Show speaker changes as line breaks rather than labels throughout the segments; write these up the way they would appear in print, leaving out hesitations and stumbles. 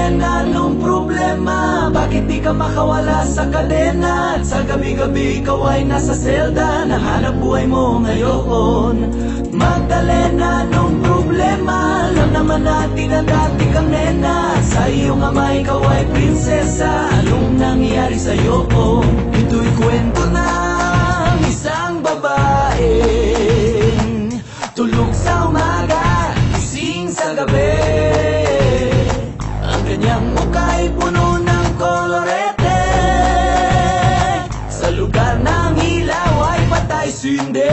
Magdalena, anong problema? Bakit di ka makawala sa kadena? At sa gabi-gabi ikaw ay nasa selda, nahanap buhay mo ngayon. Magdalena, anong problema? Alam naman natin na dati kang nena. Sa iyong ama ikaw ay prinsesa. Anong nangyari sa'yo? Ito'y kwento ng isang babaeng tulog sa umaga, gising sa gabi. Ang kanyang muka'y puno ng kolorete. Sa lugar ng ilaw ay patay sindi.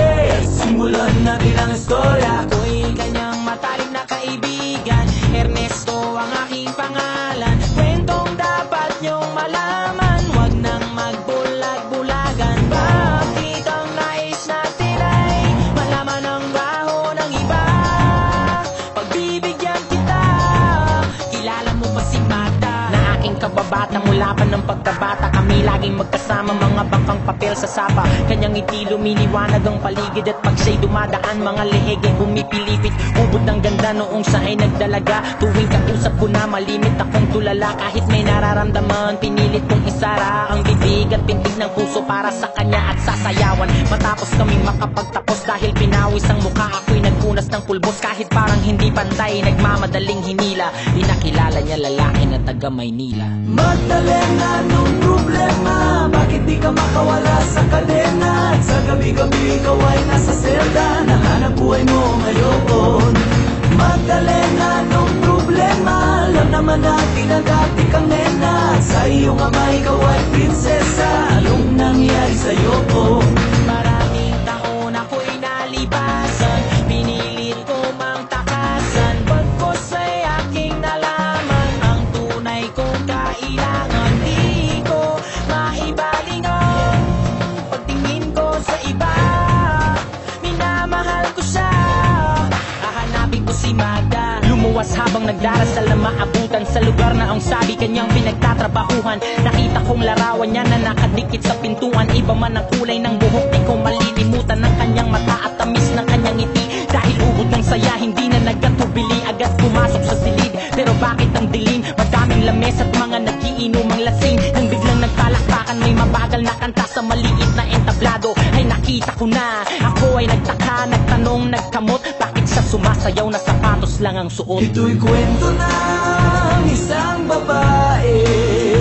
Simulan natin ang istorya.
Ako'y kanyang matalik na kaibigan, Ernesto ang aking pangalan. Kwentong dapat niyong malaman, wag nang magbulag-bulagan. Bakit ang nais natin ay malaman ang baho ng iba? Pagbibigyan kita, kilala mo ba si Mata? Na aking kababata mula pa ng pagkabata, kami laging magkasama, mga bangkang papel sa sapa. Kanyang ngiti lumiliwanag ang paligid, at pag siya'y dumadaan, mga leheg ay pumipilipit. Ubod ng ganda noong siya ay nagdalaga. Tuwing kausap ko na malimit akong tulala. Kahit may nararamdaman, pinilit kong isara ang bibig at pintig ng puso para sa kanya at sasayawan. Matapos kaming makapagtapos, dahil pinawis ang mukha, ako'y nagpunas ng pulbos. Kahit parang hindi pantay, nagmamadaling hinila, pinakilala niya lalaki na taga Maynila.
Magdalena, anong problema? Bakit di ka makawala sa kadena? At sa gabi-gabi ikaw ay nasa selda, nahanap buhay mo ngayon. Magdalena, anong problema? Alam naman natin na dati kang nena. At sa iyong ama ikaw ay prinsesa. Anong nangyari sa'yo?
Maraming taon ako'y nalibasan, pinilit ko mang takasan. Pagkos ay aking nalaman ang tunay kong kailangan. Di ko maibaling ang pagtingin ko sa iba. Minamahal ko siya, hahanapin ko si Magda. Lumuwas habang nagdarasal na maabutan sa lugar na ang sabi kanyang pinagtatrabahuhan. Nakita kong larawan niya na nakadikit sa pintuan. Iba man ang kulay ng buhok, di ko malilimutan ng kanyang mata at tamis ng kanyang ngiti. Dahil ubod ng saya, hindi na nagkatubili, agad pumasok sa silid. Pero bakit ang dilim? Madaming lames at mga nagiinomang lasing. Nang biglang nagpalakpakan, may mabagal na kanta sa maliit na entablado. Ay nakita ko na, ako ay nagtaka, nagtanong, nagkamot. Bakit sa sumasayaw na sapatos lang ang suot?
Ito'y kwento ng isang babaeng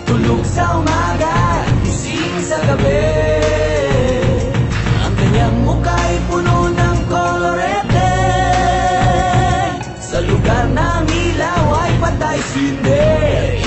tulog sa umaga, gising sa gabi. Ang kanyang muka'y puno ng kolorete. Sa lugar ng ilaw ay patay sindi.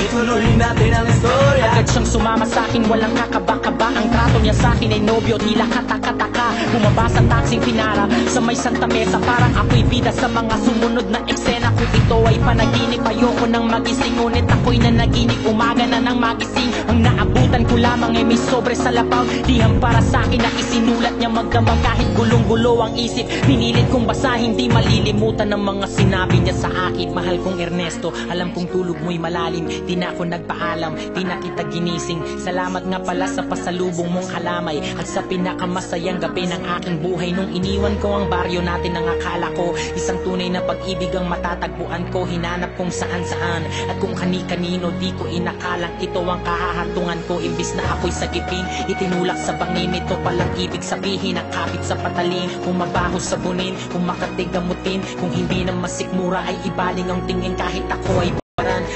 Ituloy natin ang istorya.
Agad siyang sumama sa'kin, walang kakaba-kaba. Ang trato niya sa'kin ay nobyo, tila kataka-taka. Bumaba sa taksing pinara sa may Santa Mesa, parang ako'y bida sa mga sumunod na eksena. Kung ito ay panaginip, ayoko nang magising, ngunit ako'y nanaginip, umaga na nang magising. Ang naabutan ko lamang ay may sobre sa lapaw, dihang para sa'kin na isinulat niya magdamag. Kahit gulong-gulo ang isip, pinilit kong basahin, di malilimutan ng mga sinabi niya sa akin. Mahal kong Ernesto, alam kong tulog mo'y malalim, di na ako nagpaalam, di na kita ginising. Salamat nga pala sa pasalubong mong kalamay, at sa pinakamasayang gabi ng aking buhay. Nung iniwan ko ang baryo natin, ang akala ko isang tunay na pag-ibig ang matatagpuan ko. Hinanap kung saan-saan at kung kani-kanino, di ko inakalang ito ang kahahantungan ko. Imbis na ako'y sagipin, itinulak sa bangin. Ito palang ibig sabihin, ang kapit sa patalim. Kung mabaho sabunin, kung makatigamutin, kung hindi na masikmura ay ibaling ang tingin. Kahit ako ay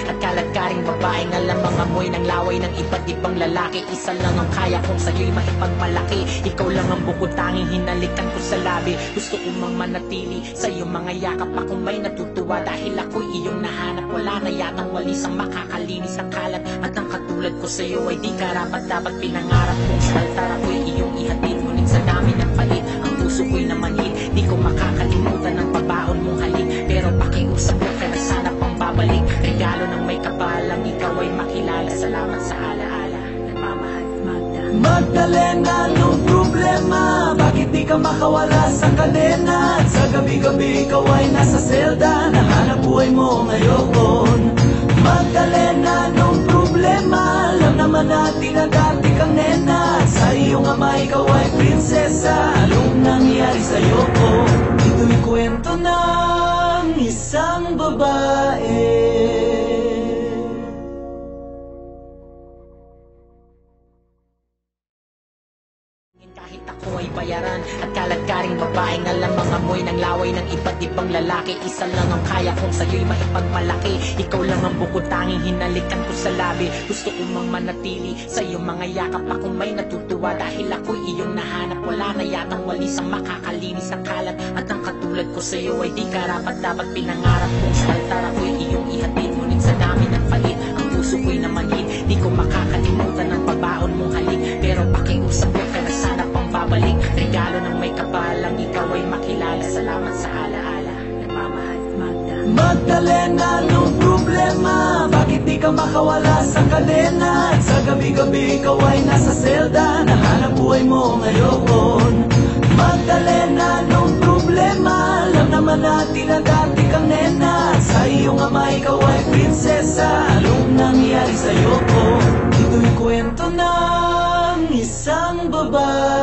at kalagkaring babaeng alam ang amoy ng laway ng iba't ibang lalaki. Isa lang ang kaya kong sa'yo'y maipagmalaki. Ikaw lang ang bukod tanging hinalikan ko sa labi. Gusto ko mang manatili sa iyong mga yakap. Akong may natutuwa dahil ako'y iyong nahanap. Wala na yatang walis ang makakalinis ng kalat. At ang katulad ko sa'yo ay di karapat dapat pinangarap kong sa altar ako'y iyong ihatid. Ngunit sa dami ng palit, ang puso ko'y namanhid. Di ko makakalimutan ang pabaon mong halik. Pero pakiusap ko kaya sana pang babalik. Regalo ng may kapalang, ikaw ay makilala. Salamat sa alaala, nagmamahal Magda.
Magdalena, anong problema? Bakit di ka makawala sa kadena? At sa gabi-gabi ikaw ay nasa selda, nahanap buhay mo ngayon. Magdalena, anong problema? Alam naman natin na dati kang nena. At sa iyong ama ikaw ay prinsesa. Anong nangyari sa'yo? Ito'y kwento ng isang babae
Kahit ako ay bayaran at kaladkaring babaeng alam mga amoy ng laway ng iba't ibang lalaki. Isa lang ang kaya kong sa'yo'y maipagmalaki. Ikaw lang ang bukod tanging hinalikan ko sa labi. Gusto ko mang manatili sa iyong mga yakap. Akong may natutuwa dahil ako'y iyong nahanap. Wala na yatang walis ang makakalinis ng kalat. At ang katulad ko sa'yo ay di karapat dapat pinangarap kong sa altar ako'y iyong ihatid. Ngunit sa dami ng palit ang puso ko'y namanhid. Di ko makakalimutan ang pabaon mong halik. Pero pakiusap ko ka na sana pang babalik. Regalo ng may kapalang ikaw ay makilala. Salamat sa alaala. Nagmamahal, Magda.
Magdalena, anong problema? Bakit di ka makawala sa kadena? Sa gabi-gabi ikaw ay nasa selda. Nahanap buhay mo ngayon. Magdalena, anong problema? Alam naman natin na dati kang nena. Sa iyong ama ikaw ay prinsesa. Anong nangyari sa'yo? Ito'y kwento ng isang babae